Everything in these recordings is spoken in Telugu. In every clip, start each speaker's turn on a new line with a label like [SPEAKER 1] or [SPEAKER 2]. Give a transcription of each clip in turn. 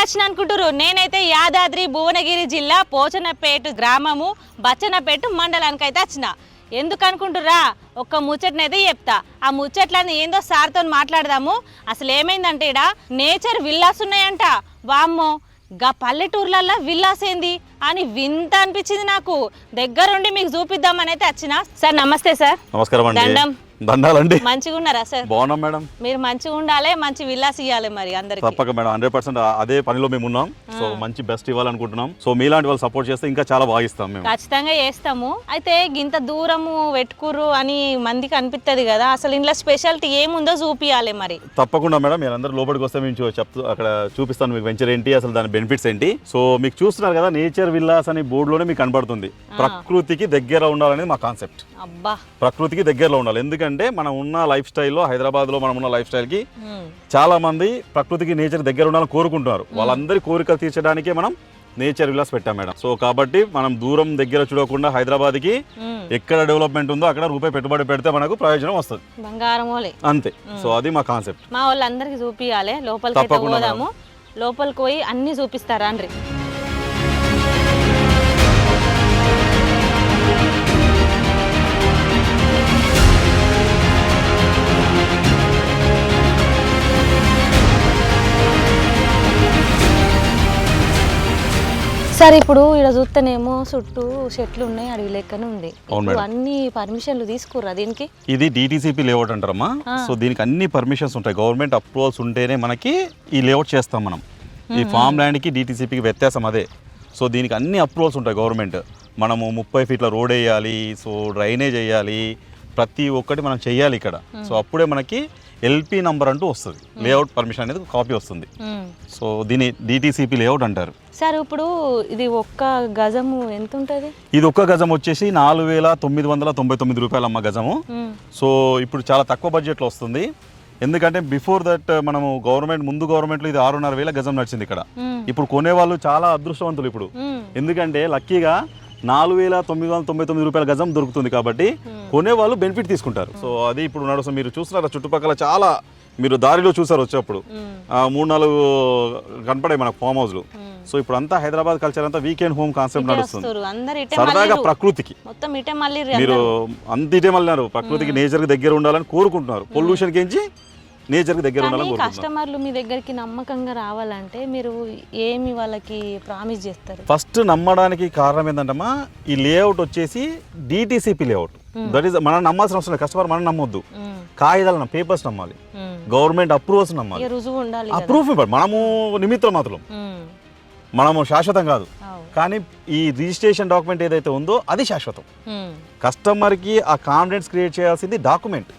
[SPEAKER 1] వచ్చిన అనుకుంటారు. నేనైతే యాదాద్రి భువనగిరి జిల్లా పోచనపేట గ్రామము బచ్చన్నపేట మండలానికి అయితే వచ్చిన. ఎందుకు అనుకుంటుర్రా? ఒక్క ముచ్చటనైతే చెప్తా. ఆ ముచ్చట్లని ఏందో సార్తో మాట్లాడదాము. అసలు ఏమైందంటే ఇక్కడ నేచర్ విల్లాస్ ఉన్నాయంట. వామ్మో, గా పల్లెటూర్లల్లో విల్లాస్ ఏంది అని వింత అనిపించింది నాకు. దగ్గరుండి మీకు చూపిద్దామని అయితే వచ్చిన. సార్ నమస్తే. సార్
[SPEAKER 2] నమస్కారం అండి.
[SPEAKER 1] దండం.
[SPEAKER 2] దండాలండి.
[SPEAKER 1] మంచిగా ఉన్నారా సార్?
[SPEAKER 2] బాగున్నాం మేడం.
[SPEAKER 1] మీరు మంచిగా ఉండాలి, మంచి విల్లాస్ ఇవ్వాలి మరి అందరికి.
[SPEAKER 2] తప్పక మేడం, 100% అదే పనిలో మేము ఉన్నాం. సో మంచి బెస్ట్ ఇవ్వాలనుకుంటున్నాం. సో మీలాంటి వాళ్ళు సపోర్ట్ చేస్తే ఇంకా చాలా బాగా ఇస్తాం మేము.
[SPEAKER 1] ఖచ్చితంగా చేస్తాము. అయితే గింత దూరము పెట్టుకుర్రు అని మందికి అనిపిస్తుంది కదా, అసలు ఇంట్లో స్పెషాలిటీ ఏముందో చూపియాలి మరి.
[SPEAKER 2] తప్పకుండా మేడం, మీరు అందరూ లోపలికి వస్తే మేము అక్కడ చూపిస్తాను మీకు వెంచర్ ఏంటి, అసలు దాని బెనిఫిట్స్ ఏంటి. సో మీకు చూస్తున్నారు కదా, నేచర్ విల్లాస్ అని బోర్డులోనే మీకు కనబడుతుంది. ప్రకృతికి దగ్గర ఉండాలనేది మా కాన్సెప్ట్.
[SPEAKER 1] అబ్బా,
[SPEAKER 2] ప్రకృతికి దగ్గరలో ఉండాలి. ఎందుకంటే మనం ఉన్న లైఫ్ స్టైల్లో, హైదరాబాద్ లో మనం ఉన్న లైఫ్ స్టైల్ కి చాలా మంది ప్రకృతికి నేచర్ దగ్గర ఉండాలని కోరుకుంటున్నారు. వాళ్ళందరి కోరికలు తీర్చడానికే మనం నేచర్ విలాస్ పెట్టాం మేడం. సో కాబట్టి మనం దూరం దగ్గర చూడకుండా హైదరాబాద్ కి ఎక్కడ డెవలప్మెంట్ ఉందో అక్కడ రూపాయి పెట్టుబడి పెడితే మనకు ప్రయోజనం వస్తుంది.
[SPEAKER 1] బంగారం అంతే.
[SPEAKER 2] సో అది మా కాన్సెప్ట్.
[SPEAKER 1] మా వాళ్ళందరికి చూపియాలి. లోపలికి పోదాము. లోపలికి పోయి అన్ని చూపిస్తారా అండి? సార్ ఇప్పుడు ఇక్కడ చూస్తేనేమో చుట్టూ చెట్లు ఉన్నాయి, అడవి లెక్కనే ఉంది. అన్ని పర్మిషన్లు తీసుకుర్రా దీనికి? ఇది
[SPEAKER 2] డిటిసిపి లేఅవుట్ అంటారమ్మా. సో దీనికి అన్ని పర్మిషన్స్ ఉంటాయి, గవర్నమెంట్ అప్రూవల్స్ ఉంటేనే మనకి ఈ లేఅవుట్ చేస్తాం మనం. ఈ ఫామ్ ల్యాండ్కి డిటిసిపికి వ్యత్యాసం అదే. సో దీనికి అన్ని అప్రూవల్స్ ఉంటాయి గవర్నమెంట్. మనము 30 ఫీట్ల రోడ్ వేయాలి, సో డ్రైనేజ్ వేయాలి, ప్రతి ఒక్కటి మనం చెయ్యాలి ఇక్కడ. సో అప్పుడే మనకి ఎల్పి నంబర్ అంటూ వస్తుంది, లేఅవుట్ పర్మిషన్ అనేది కాపీ వస్తుంది. సో దీని డిటిసిపి లేఅవుట్ అంటారు.
[SPEAKER 1] సార్ ఇప్పుడు ఇది ఒక్క గజము ఎంత ఉంటుంది?
[SPEAKER 2] ఇది ఒక్క గజం వచ్చేసి 4,999 రూపాయలు అమ్మ గజము. సో ఇప్పుడు చాలా తక్కువ బడ్జెట్లో వస్తుంది. ఎందుకంటే బిఫోర్ దట్ మనము ముందు గవర్నమెంట్లో ఇది 6,500 గజం నడిచింది ఇక్కడ. ఇప్పుడు కొనేవాళ్ళు చాలా అదృష్టవంతులు ఇప్పుడు. ఎందుకంటే లక్కీగా 4,999 రూపాయల గజం దొరుకుతుంది కాబట్టి కొనేవాళ్ళు బెనిఫిట్ తీసుకుంటారు. సో అది ఇప్పుడు నడుస్తుంది. మీరు చూస్తున్నారా చుట్టుపక్కల చాలా, మీరు దారిలో చూసారు వచ్చేప్పుడు 3-4 కనపడాయి మనకు ఫామ్ హౌస్లు. సో ఇప్పుడు అంతా హైదరాబాద్ కల్చర్ అంతా వీకెండ్ హోమ్ కాన్సెప్ట్ నడుస్తుంది. సరదాగా ప్రకృతికి మీరు అంత ఇటే మళ్ళీ ప్రకృతికి నేచర్కి దగ్గర ఉండాలని కోరుకుంటున్నారు. పొల్యూషన్ కించి నేచర్కి దగ్గర ఉండాలని కోరుకుంటున్నారు.
[SPEAKER 1] కస్టమర్లు మీ దగ్గరికి నమ్మకంగా రావాలంటే మీరు ఏమి వాళ్ళకి ప్రామిస్ చేస్తారు?
[SPEAKER 2] ఫస్ట్ నమ్మడానికి కారణం ఏంటంటమ్మా, ఈ లేఅవుట్ వచ్చేసి డిటిసిపి లేఅవుట్. దట్ ఈస్ మనం నమ్మాల్సిన అవసరం లేదు. కస్టమర్ మనం నమ్మొద్దు, కాగితాలు పేపర్స్ నమ్మాలి, గవర్నమెంట్ అప్రూవల్స్ నమ్మాలి.
[SPEAKER 1] రుజువు ఉండాలి.
[SPEAKER 2] అప్రూవ్ మనము నిమిత్తం మాత్రం, మనము శాశ్వతం కాదు. కానీ ఈ రిజిస్ట్రేషన్ డాక్యుమెంట్ ఏదైతే ఉందో అది శాశ్వతం. కస్టమర్కి ఆ కాన్ఫిడెన్స్ క్రియేట్ చేయాల్సింది డాక్యుమెంట్.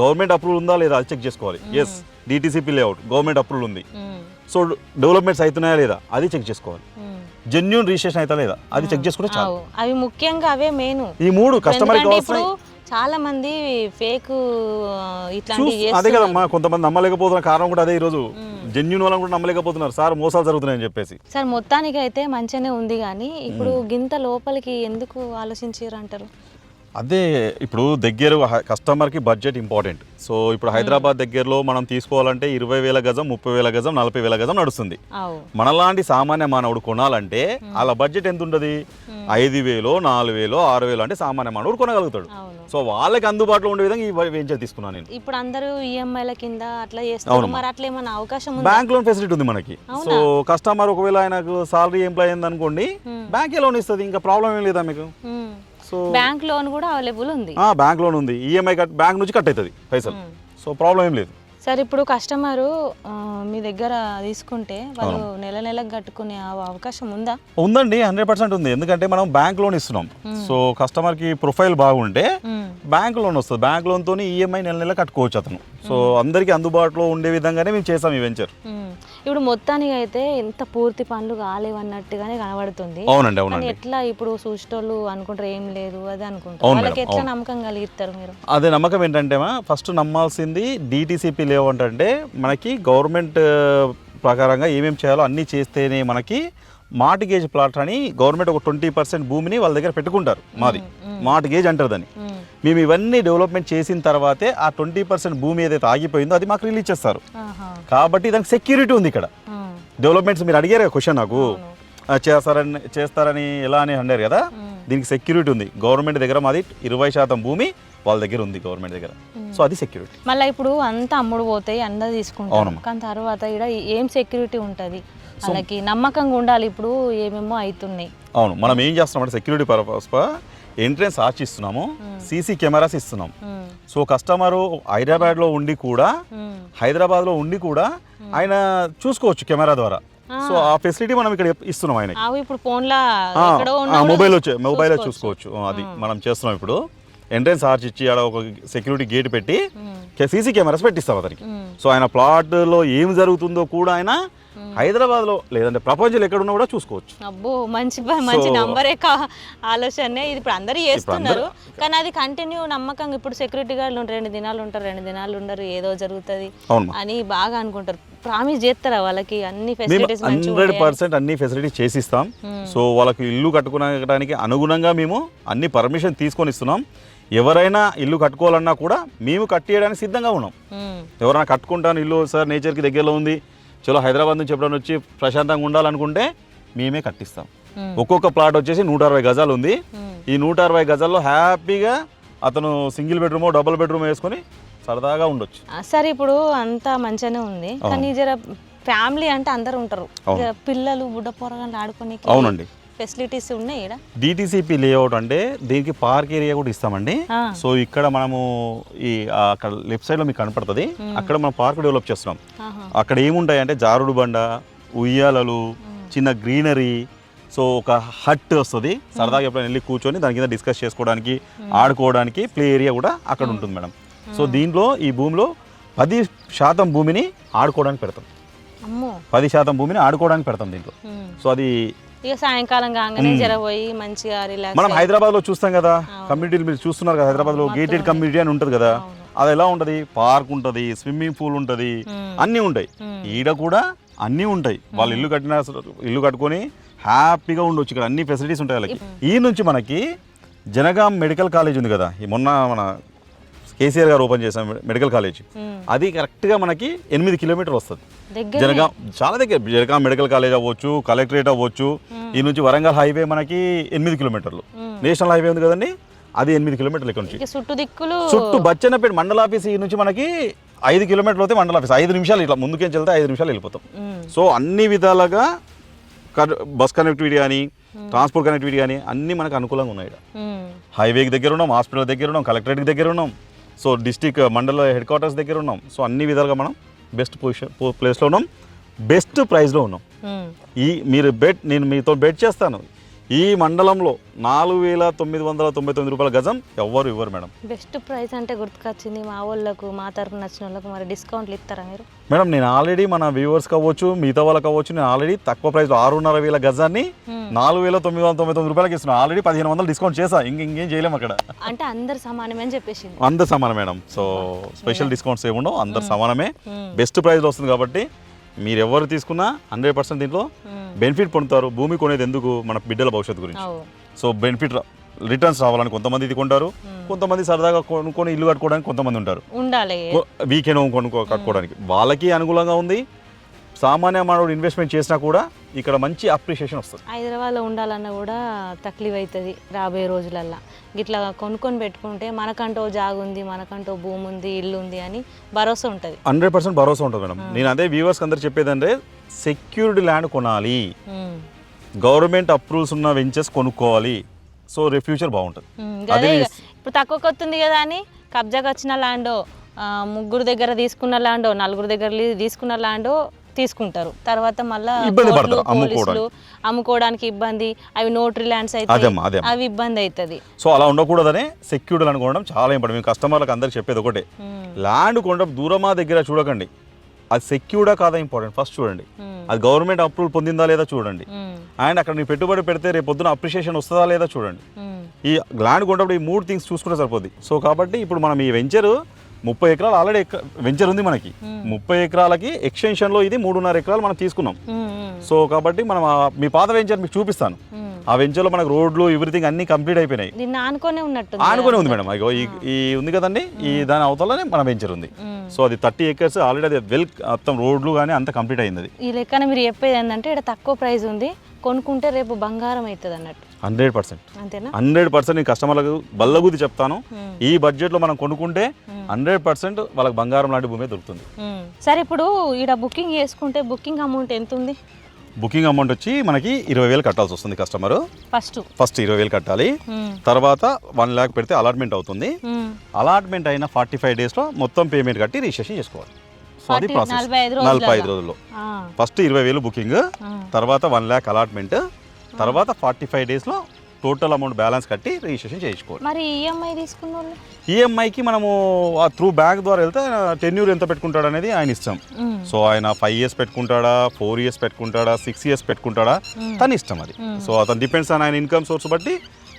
[SPEAKER 2] గవర్నమెంట్ అప్రూవల్ ఉందా లేదా అది చెక్ చేసుకోవాలి. Yes, DTCP layout government approval ఉంది. సో డెవలప్మెంట్స్ అవుతున్నాయా లేదా అది చెక్ చేసుకోవాలి. జెన్యూన్ రిజిస్ట్రేషన్ అవుతా లేదా అది చెక్ చేసుకుంటే చాలు.
[SPEAKER 1] అవి ముఖ్యంగా అవే మెయిన్.
[SPEAKER 2] ఈ 3 కస్టమర్కి
[SPEAKER 1] చాలా మంది ఫేక్
[SPEAKER 2] అదే కదమ్మా, కొంతమంది నమ్మలేకపోతున్న కారణం కూడా అదే. ఈ రోజు జెన్యూన్ వాళ్ళని కూడా నమ్మలేకపోతున్నారు, సార్ మోసాలు జరుగుతున్నాయని చెప్పేసి.
[SPEAKER 1] సార్ మొత్తానికి అయితే మంచిగానే ఉంది, కానీ ఇప్పుడు గింత లోపలికి ఎందుకు ఆలోచించారు అంటారు?
[SPEAKER 2] అదే ఇప్పుడు దగ్గర కస్టమర్కి బడ్జెట్ ఇంపార్టెంట్. సో ఇప్పుడు హైదరాబాద్ దగ్గరలో మనం తీసుకోవాలంటే 20,000 గజం, 30,000 గజం, 40,000 గజం నడుస్తుంది. మనలాంటి సామాన్య మానవుడు కొనాలంటే అలా బడ్జెట్ ఎంత ఉంటుంది? 5,000, 4,000, 6,000 అంటే సామాన్య మానవుడు కొనగలుగుతాడు. సో వాళ్ళకి అందుబాటులో ఉండే విధంగా ఈ వెంచర్ తీసుకున్నాను నేను.
[SPEAKER 1] ఇప్పుడు అందరూ ఈఎంఐల కింద అట్లా చేస్తారు, మరి అట్లా ఏమైనా అవకాశం ఉందా?
[SPEAKER 2] బ్యాంక్ లోన్ ఫెసిలిటీ ఉంది మనకి. సో కస్టమర్ ఒకవేళ ఆయనకు సాలరీ ఎంప్లాయ్ అయింది అనుకోండి, బ్యాంకే లోన్ ఇస్తుంది, ఇంకా ప్రాబ్లం ఏం లేదా మీకు.
[SPEAKER 1] సో బ్యాంక్ లోన్ కూడా అవైలబుల్ ఉంది.
[SPEAKER 2] బ్యాంక్ లోన్ ఉంది, ఈఎంఐ బ్యాంక్ నుంచి కట్ అవుతుంది పైసలు. సో ప్రాబ్లం ఏం లేదు.
[SPEAKER 1] సార్ ఇప్పుడు కస్టమరు మీ దగ్గర తీసుకుంటే వాళ్ళు నెలకు కట్టుకునే అవకాశం ఉందా?
[SPEAKER 2] ఉందండి, 100% ఉంది. ఎందుకంటే మనం బ్యాంక్ లోన్ ఇస్తున్నాం. సో కస్టమర్ కి ప్రొఫైల్ బాగుంటే బ్యాంక్ లోన్ వస్తుంది. బ్యాంక్ లోన్ తోని ఈఎంఐ నెల కట్టుకోవచ్చు అతను. సో అందరికి అందుబాటులో ఉండే విధంగానే మేము చేసాం ఈ వెంచర్.
[SPEAKER 1] ఇప్పుడు మొత్తానికి అయితే ఎంత పూర్తి పనులు కాలేవన్నట్టుగానే కనబడుతుంది.
[SPEAKER 2] అవునండి, అవునండి.
[SPEAKER 1] ఎట్లా ఇప్పుడు చూసేటోళ్ళు అనుకుంటారు ఏం లేదు అది అనుకుంటారు, వాళ్ళకి ఎట్లా నమ్మకం కలిగిస్తారు మీరు?
[SPEAKER 2] అదే నమ్మకం ఏంటంటే ఫస్ట్ నమ్మాల్సింది డిటిసిపి లేఅవుట్ అంటే మనకి గవర్నమెంట్ ప్రకారంగా ఏమేమి చేయాలో అన్నీ చేస్తేనే మనకి మార్టిగేజ్ ప్లాట్ అని గవర్నమెంట్ ఒక 20% భూమిని వాళ్ళ దగ్గర పెట్టుకుంటారు. మాది మార్టిగేజ్ అంటారు దాన్ని. మేము ఇవన్నీ డెవలప్మెంట్ చేసిన తర్వాతే ఆ 20% భూమి ఏదైతే ఆగిపోయిందో అది మాకు రిలీజ్ చేస్తారు. కాబట్టి దానికి సెక్యూరిటీ ఉంది ఇక్కడ. డెవలప్మెంట్స్ మీరు అడిగారు క్వశ్చన్ నాకు చేస్తారని ఎలా అని అన్నారు కదా, దీనికి సెక్యూరిటీ ఉంది. గవర్నమెంట్ దగ్గర మాది 20% భూమి వాళ్ళ దగ్గర ఉంది గవర్నమెంట్ దగ్గర. సో అది సెక్యూరిటీ.
[SPEAKER 1] మళ్ళీ ఇప్పుడు అంతా అమ్ముడు పోతాయి, అంతా తీసుకుంటాం, కానీ తర్వాత ఇక్కడ ఏం సెక్యూరిటీ ఉంటుంది? వాళ్ళకి నమ్మకంగా ఉండాలి. ఇప్పుడు ఏమేమో అవుతున్నాయి.
[SPEAKER 2] అవును, మనం ఏం చేస్తున్నాం సెక్యూరిటీ పర్పస్ ఎంట్రెన్స్ ఆర్చ్ ఇస్తున్నాము, సీసీ కెమెరాస్ ఇస్తున్నాం. సో కస్టమరు హైదరాబాద్లో ఉండి కూడా ఆయన చూసుకోవచ్చు కెమెరా ద్వారా. సో ఆ ఫెసిలిటీ మనం ఇక్కడ ఇస్తున్నాం ఆయన.
[SPEAKER 1] ఇప్పుడు ఫోన్లో
[SPEAKER 2] మొబైల్లో చూసుకోవచ్చు. అది మనం చేస్తున్నాం. ఇప్పుడు ఎంట్రెన్స్ ఆర్చ్ ఇచ్చి ఆడ ఒక సెక్యూరిటీ గేట్ పెట్టి సీసీ కెమెరాస్ పెట్టిస్తాం అతనికి. సో ఆయన ప్లాట్లో ఏం జరుగుతుందో కూడా ఆయన హైదరాబాద్లో లేదంటే ప్రపంచంలో ఎక్కడ ఉన్నా కూడా చూసుకోవచ్చు.
[SPEAKER 1] అబ్బో, మంచి నంబరే ఆలోచనే. ఇది ఇప్పుడు అందరూ చేస్తున్నారు, కానీ అది కంటిన్యూ నమ్మకంగా. ఇప్పుడు సెక్యూరిటీ గార్డులు 2 దినాలు ఉంటారు, 2 దినాలు ఉండరు, ఏదో జరుగుతుంది అని బాగా అనుకుంటారు. ప్రామిస్ చేస్తారా వాళ్ళకి అన్ని ఫెసిలిటీస్?
[SPEAKER 2] 100% అన్ని ఫెసిలిటీస్ చేసిస్తాం. సో వాళ్ళకి ఇల్లు కట్టుకోవడానికి అనుగుణంగా మేము అన్ని పర్మిషన్ తీసుకొని ఇస్తున్నాం. ఎవరైనా ఇల్లు కట్టుకోవాలన్నా కూడా మేము కట్టేయడానికి సిద్ధంగా ఉన్నాం. ఎవరైనా కట్టుకుంటాను ఇల్లు సార్ నేచర్కి దగ్గరలో ఉంది, చలో హైదరాబాద్ నుంచి ఎప్పుడైనా వచ్చి ప్రశాంతంగా ఉండాలనుకుంటే మేమే కట్టిస్తాం. ఒక్కొక్క ప్లాట్ వచ్చేసి 160 గజాలు ఉంది. ఈ 160 గజాల్లో హ్యాపీగా అతను సింగిల్ బెడ్రూమ్, డబుల్ బెడ్రూమ్ వేసుకొని సరదాగా ఉండొచ్చు.
[SPEAKER 1] సరే, ఇప్పుడు అంతా మంచిగానే ఉంది, కానీ జర ఫ్యామిలీ అంటే అందరు ఉంటారు, పిల్లలు బుడ్డ పోరగాళ్ళు ఆడుకొని.
[SPEAKER 2] అవునండి,
[SPEAKER 1] ఫెసిలిటీస్ ఉన్నాయి ఇక్కడ.
[SPEAKER 2] డిటిసిపి లేఅవుట్ అంటే దీనికి పార్క్ ఏరియా కూడా ఇస్తామండి. సో ఇక్కడ మనము ఈ అక్కడ లెఫ్ట్ సైడ్ లో మీకు కనపడుతుంది, అక్కడ మనం పార్క్ డెవలప్ చేస్తున్నాం. అక్కడ ఏముంటాయి అంటే జారుడు బండ, ఉయ్యాలలు, చిన్న గ్రీనరీ. సో ఒక హట్ వస్తుంది, సరదాగా ఎప్పుడైనా వెళ్ళి కూర్చొని దాని కింద డిస్కస్ చేసుకోవడానికి, ఆడుకోవడానికి ప్లే ఏరియా కూడా అక్కడ ఉంటుంది మేడం. సో దీంట్లో ఈ భూమిలో 10% భూమిని ఆడుకోవడానికి పెడతాం. 10% భూమిని ఆడుకోవడానికి పెడతాం దీంట్లో. సో అది
[SPEAKER 1] ఇక సాయంకాలం కాగానే జరపోయి మంచిగా రిలాక్స్.
[SPEAKER 2] మనం హైదరాబాద్ లో చూస్తాం కదా, కమ్యూనిటీలు మీరు చూస్తున్నారు కదా, హైదరాబాద్ లో గేటెడ్ కమ్యూనిటీ అని ఉంటుంది కదా, అది ఎలా ఉంటది? పార్క్ ఉంటది, స్విమ్మింగ్ పూల్ ఉంటది, అన్నీ ఉంటాయి. ఈడ కూడా అన్నీ ఉంటాయి. వాళ్ళు ఇల్లు కట్టుకొని హ్యాపీగా ఉండొచ్చు. ఇక్కడ అన్ని ఫెసిలిటీస్ ఉంటాయి వాళ్ళకి. ఈ నుంచి మనకి జనగాం మెడికల్ కాలేజ్ ఉంది కదా, ఈ మొన్న మన కేసీఆర్ గారు ఓపెన్ చేసాం మెడికల్ కాలేజ్, అది కరెక్ట్గా మనకి 8 కిలోమీటర్లు వస్తుంది. జనగాం చాలా దగ్గర. జనగాం మెడికల్ కాలేజ్ అవ్వచ్చు, కలెక్టరేట్ అవ్వచ్చు. ఈ నుంచి వరంగల్ హైవే మనకి 8 కిలోమీటర్లు. నేషనల్ హైవే ఉంది కదండి, అది 8 కిలోమీటర్లు ఇక్కడ నుంచి. చుట్టూ బచ్చన్నపేట మండల ఆఫీస్ ఈ నుంచి మనకి 5 కిలోమీటర్లు అవుతాయి మండల ఆఫీస్. 5 నిమిషాలు ఇట్లా ముందుకేం వెళ్తే 5 నిమిషాలు వెళ్ళిపోతాం. సో అన్ని విధాలుగా బస్ కనెక్టివిటీ కానీ, ట్రాన్స్పోర్ట్ కనెక్టివిటీ కానీ అన్నీ మనకు అనుకూలంగా ఉన్నాయి. హైవేకి దగ్గర ఉన్నాం, హాస్పిటల్ దగ్గర ఉన్నాం, కలెక్టరేట్కి దగ్గర ఉన్నాం, సో డిస్టిక్ మండల హెడ్ క్వార్టర్స్ దగ్గర ఉన్నాం. సో అన్ని విధాలుగా మనం బెస్ట్ ప్లేస్లో ఉన్నాం, బెస్ట్ ప్రైస్లో ఉన్నాం. నేను మీతో బెట్ చేస్తాను, ఈ మండలంలో 4,999 రూపాయల గజం ఎవ్వరు ఇవ్వరు మేడం.
[SPEAKER 1] బెస్ట్ ప్రైస్ అంటే గుర్తుకొచ్చింది, మా వాళ్ళకు, మా తరఫున నచ్చిన వాళ్ళకు మరి డిస్కౌంట్లు ఇస్తారా మీరు?
[SPEAKER 2] మేడం నేను ఆల్రెడీ మన వ్యూవర్స్ కావచ్చు, మిగతా వాళ్ళకి కావచ్చు, నేను ఆల్రెడీ తక్కువ ప్రైస్లో 6,500 గజాన్ని 4,999 రూపాయలకి ఇస్తున్నాను. ఆల్రెడీ 1,500 డిస్కౌంట్ చేసా, ఇంకేం చేయలేము అక్కడ.
[SPEAKER 1] అంటే అందరు సమానమే అని చెప్పేసి?
[SPEAKER 2] అందరు సమానం మేడం. సో స్పెషల్ డిస్కౌంట్స్ ఏముండవు, అందరు సమానమే. బెస్ట్ ప్రైస్లో వస్తుంది కాబట్టి మీరు ఎవరు తీసుకున్నా 100% దీంట్లో బెనిఫిట్ పొందుతారు. భూమి కొనేది ఎందుకు? మన బిడ్డల భవిష్యత్తు గురించి. సో బెనిఫిట్ రిటర్న్స్ రావాలని కొంతమంది ఇది కొంటారు, కొంతమంది సరదాగా కొనుక్కొని ఇల్లు కట్టుకోవడానికి కొంతమంది ఉంటారు, వీకెండ్ కట్టుకోవడానికి. వాళ్ళకి అనుకూలంగా ఉంది. సామాన్య మానవుడు ఇన్వెస్ట్మెంట్ చేసినా కూడా ఇక్కడ మంచి అప్రిషియేషన్ వస్తుంది.
[SPEAKER 1] హైదరాబాద్లో ఉండాలన్నా కూడా తక్లీఫ్ అవుతుంది రాబోయే రోజులల్లో. ఇట్లా కొనుక్కొని పెట్టుకుంటే మనకంటూ జాగ ఉంది, మనకంటూ భూమి ఉంది, ఇల్లు ఉంది అని భరోసా ఉంటుంది.
[SPEAKER 2] 100% భరోసా ఉంటుంది మేడం. నేను అదే వ్యూవర్స్ అందరు చెప్పేదంటే సెక్యూర్డ్ ల్యాండ్ కొనాలి, గవర్నమెంట్ అప్రూవల్స్ ఉన్న వెంచర్స్ కొనుక్కోవాలి. సో ఫ్యూచర్ బాగుంటుంది.
[SPEAKER 1] ఇప్పుడు తక్కువ కొత్తుంది కదా అని కబ్జాకి వచ్చిన ల్యాండో, 3 దగ్గర తీసుకున్న ల్యాండో, 4 దగ్గర తీసుకున్న ల్యాండో తీసుకుంటారు. తర్వాత మళ్ళీ అమ్ముకోవడానికి ఇబ్బంది, అవి నోటరీ ల్యాండ్స్ అయితే అవి ఇబ్బంది అవుతుంది.
[SPEAKER 2] సో అలా ఉండకూడదని సెక్యూర్డ్ ల్యాండ్ కొనడం చాలా ఇంపార్టెంట్. మేము కస్టమర్లకు అందరికి చెప్పేది ఒకటే, ల్యాండ్ కొనడం దూరమా దగ్గర చూడకండి, అది సెక్యూర్డా కాదా ఇంపార్టెంట్ ఫస్ట్ చూడండి. అది గవర్నమెంట్ అప్రూవల్ పొందిందా లేదా చూడండి. అండ్ అక్కడ మీరు పెట్టుబడి పెడితే రేపు పొద్దున అప్రిషియేషన్ వస్తుందా లేదా చూడండి. ఈ ల్యాండ్ కొన్నప్పుడు ఈ 3 థింగ్స్ చూసుకుంటే సరిపోద్ది. సో కాబట్టి ఇప్పుడు మనం ఈ వెంచర్ 30 ఎకరాలు ఆల్రెడీ వెంచర్ ఉంది మనకి. 30 ఎకరాలకి ఎక్స్టెన్షన్లో ఇది 3.5 ఎకరాలు మనం తీసుకున్నాం. సో కాబట్టి మనం మీ పాత వెంచర్ మీకు చూపిస్తాను. ఆ వెంచర్లో మనకు రోడ్లు ఎవ్రీథింగ్ అన్ని కంప్లీట్ అయిపోయినాయి.
[SPEAKER 1] ఆనుకొనే
[SPEAKER 2] ఉంది మేడం. అయ్యో ఈ ఉంది కదండి, ఈ దాని అవతలనే మన వెంచర్ ఉంది. సో అది 30 acres ఆల్రెడీ అది మొత్తం రోడ్లు కానీ అంత కంప్లీట్ అయింది.
[SPEAKER 1] ఈ లెక్కన మీరు చెప్పేది ఏంటంటే ఇక్కడ తక్కువ ప్రైస్ ఉంది, కొనుక్కుంటే రేపు బంగారం అవుతుంది అన్నట్టు.
[SPEAKER 2] 100%.
[SPEAKER 1] అంతేనా?
[SPEAKER 2] 100% నేను కస్టమర్లకు బల్లగుద్ది చెప్తాను. ఈ బడ్జెట్లో మనం కొనుక్కుంటే 100% వాళ్ళకి బంగారం లాంటి భూమి దొరుకుతుంది.
[SPEAKER 1] సరే, ఇప్పుడు ఇక్కడ బుకింగ్ చేసుకుంటే బుకింగ్ అమౌంట్ ఎంత ఉంది?
[SPEAKER 2] బుకింగ్ అమౌంట్ వచ్చి మనకి 20,000 కట్టాల్సి వస్తుంది కస్టమర్. ఫస్ట్ 20,000 కట్టాలి. తర్వాత 1 lakh పెడితే అలాట్మెంట్ అవుతుంది. అలాట్మెంట్ అయిన 45 days లో మొత్తం పేమెంట్ కట్టి రిజిస్ట్రేషన్ చేసుకోవాలి. సో అది ప్రాసెస్ 45 రోజుల్లో. ఫస్ట్ 20,000 బుకింగ్, తర్వాత 1 lakh అలాట్మెంట్, తర్వాత 45 days లో టోటల్ అమౌంట్ బ్యాలెన్స్ కట్టి రిజిస్ట్రేషన్ చేయించుకోవాలి.
[SPEAKER 1] మరి ఈఎంఐ తీసుకున్న వాళ్ళు
[SPEAKER 2] ఈఎంఐకి మనము త్రూ బ్యాంక్ ద్వారా వెళ్తే టెన్యూర్ ఎంత పెట్టుకుంటాడు అనేది ఆయన ఇష్టం. సో ఆయన 5 years పెట్టుకుంటాడా, 4 years పెట్టుకుంటాడా, 6 years పెట్టుకుంటాడా, తన ఇష్టం అది. సో అతను డిపెండ్స్ ఆన్ ఆయన ఇన్కమ్ సోర్స్ బట్టి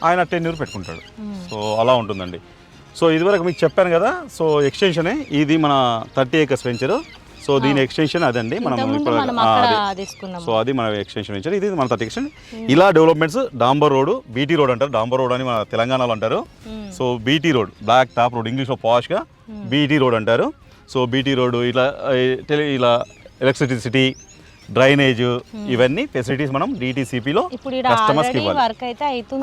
[SPEAKER 2] ఆయన టెన్యూర్ పెట్టుకుంటాడు. సో అలా ఉంటుందండి. సో ఇదివరకు మీకు చెప్పాను కదా, సో ఎక్స్టెన్షనే ఇది మన 30 acres వెంచర్. సో దీని ఎక్స్టెన్షన్ అదండి మనం ఇప్పుడు సో అది మన ఎక్స్టెన్షన్ వెంచర్. ఇది మన 30 ఎక్స్టెన్షన్. ఇలా డెవలప్మెంట్స్ డాంబర్ రోడ్, బీటీ రోడ్ అంటారు. డాంబర్ రోడ్ అని మన తెలంగాణలో అంటారు. So BT road, black top road, ఇంగ్లీష్లో పాష్గా బీటీ రోడ్ అంటారు. సో బీటీ రోడ్ ఇలా ఎలక్ట్రిసిటీ, డ్రైనేజ్, ఇవన్నీ ఫెసిలిటీస్ మనం DTCPలో కస్టమర్స్కి ఇవ్వాలి.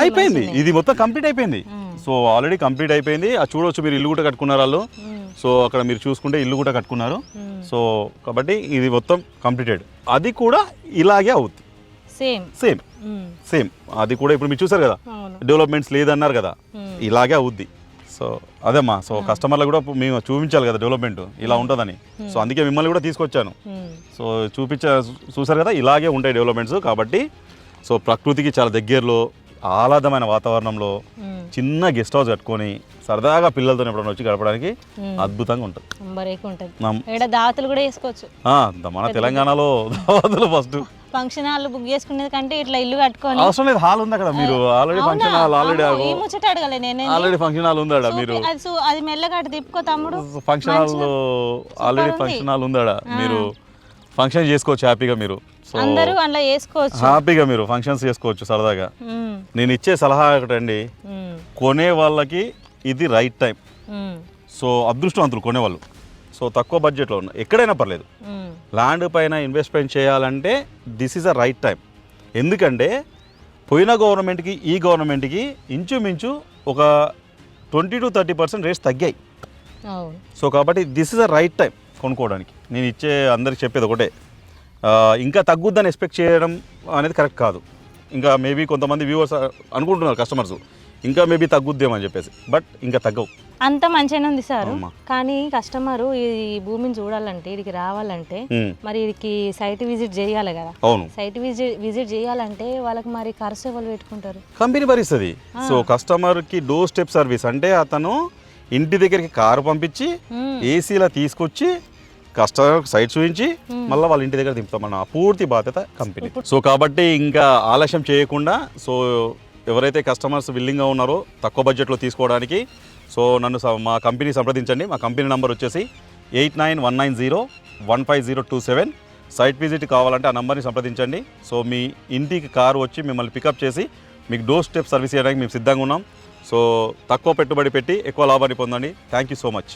[SPEAKER 2] అయిపోయింది, ఇది మొత్తం కంప్లీట్ అయిపోయింది. సో ఆల్రెడీ కంప్లీట్ అయిపోయింది. అది చూడవచ్చు, మీరు ఇల్లు కూడా కట్టుకున్నారు వాళ్ళు. సో అక్కడ మీరు చూసుకుంటే ఇల్లు కూడా కట్టుకున్నారు. సో కాబట్టి ఇది మొత్తం కంప్లీటెడ్. అది కూడా ఇలాగే అవుతుంది, సేమ్. అది కూడా ఇప్పుడు మీరు చూసారు కదా, డెవలప్మెంట్స్ లేదన్నారు కదా, ఇలాగే అవుద్ది. సో అదేమ్మా, సో కస్టమర్లు కూడా మేము చూపించాలి కదా డెవలప్మెంట్ ఇలా ఉంటుందని. సో అందుకే మిమ్మల్ని కూడా తీసుకొచ్చాను. సో చూసారు కదా, ఇలాగే ఉంటాయి డెవలప్మెంట్స్. కాబట్టి సో ప్రకృతికి చాలా దగ్గరలో ఆహ్లాదమైన వాతావరణంలో చిన్న గెస్ట్ హౌస్ కట్టుకొని సరదాగా పిల్లలతో ఎప్పుడైనా వచ్చి గడపడానికి అద్భుతంగా ఉంటుంది.
[SPEAKER 1] దావతులు కూడా చేసుకోవచ్చు.
[SPEAKER 2] మన తెలంగాణలో దావతులు ఫస్ట్
[SPEAKER 1] ఫంక్షన్ హాల్ బుక్ చేసుకునేది కంటే ఇట్లా ఇల్లు కట్టుకొని
[SPEAKER 2] అవసరం లేదు. హాల్ ఉంది అక్కడ, మీరు already function hall already function hall ఉందాడా, మీరు
[SPEAKER 1] అది మెల్లగా తిప్పుకో తమ్ముడు.
[SPEAKER 2] Function hall already function hall ఉందాడా, మీరు ఫంక్షన్ చేసుకోవచ్చు హ్యాపీగా. మీరు
[SPEAKER 1] అందరూ అలా చేసుకోవచ్చు,
[SPEAKER 2] హ్యాపీగా మీరు ఫంక్షన్స్ చేసుకోవచ్చు సరదాగా. నేను ఇచ్చే సలహా ఒకటండి, కొనే వాళ్ళకి ఇది రైట్ టైం. సో అదృష్టవంతులు కొనేవాళ్ళు. సో తక్కువ బడ్జెట్లో ఉన్న ఎక్కడైనా పర్లేదు, ల్యాండ్ పైన ఇన్వెస్ట్మెంట్ చేయాలంటే this is a right time. ఎందుకంటే పోయిన గవర్నమెంట్కి ఈ గవర్నమెంట్కి ఇంచుమించు ఒక 20 to 30% రేట్స్ తగ్గాయి. సో కాబట్టి this is a right time కొనుక్కోవడానికి. నేను ఇచ్చే అందరికి చెప్పేది ఒకటే, ఇంకా తగ్గుద్దని ఎక్స్పెక్ట్ చేయడం అనేది కరెక్ట్ కాదు. ఇంకా మేబీ కొంతమంది వ్యూవర్స్ అనుకుంటున్నారు కస్టమర్స్ ఇంకా మేబీ తగ్గుద్దేమని చెప్పేసి, బట్ ఇంకా తగ్గవు.
[SPEAKER 1] అంత మంచిగానే ఉంది సార్. కానీ కస్టమరు ఈ భూమిని చూడాలంటే, ఇడికి రావాలంటే మరి ఇడికి సైట్ విజిట్ చేయాలి కదా.
[SPEAKER 2] అవును,
[SPEAKER 1] సైట్ విజిట్ చేయాలంటే వాళ్ళకి మరి ఖర్చు ఎవరు పెట్టుకుంటారు?
[SPEAKER 2] కంపెనీ భరిస్తుంది. సో కస్టమర్కి డోర్ స్టెప్ సర్వీస్ అంటే అతను ఇంటి దగ్గరికి కారు పంపించి ఏసీలా తీసుకొచ్చి కస్టమర్ సైట్ చూపించి మళ్ళీ వాళ్ళ ఇంటి దగ్గర దింపుతామన్న పూర్తి బాధ్యత కంపెనీ. సో కాబట్టి ఇంకా ఆలస్యం చేయకుండా, సో ఎవరైతే కస్టమర్స్ విల్లింగ్గా ఉన్నారో తక్కువ బడ్జెట్లో తీసుకోవడానికి, సో నన్ను మా కంపెనీ సంప్రదించండి. మా కంపెనీ నెంబర్ వచ్చేసి 8919015027. సైట్ విజిట్ కావాలంటే ఆ నెంబర్ని సంప్రదించండి. సో మీ ఇంటికి కారు వచ్చి మిమ్మల్ని పికప్ చేసి మీకు డోర్ స్టెప్ సర్వీస్ చేయడానికి మేము సిద్ధంగా ఉన్నాం. సో తక్కువ పెట్టుబడి పెట్టి ఎక్కువ లాభాన్ని పొందండి. Thank you so much.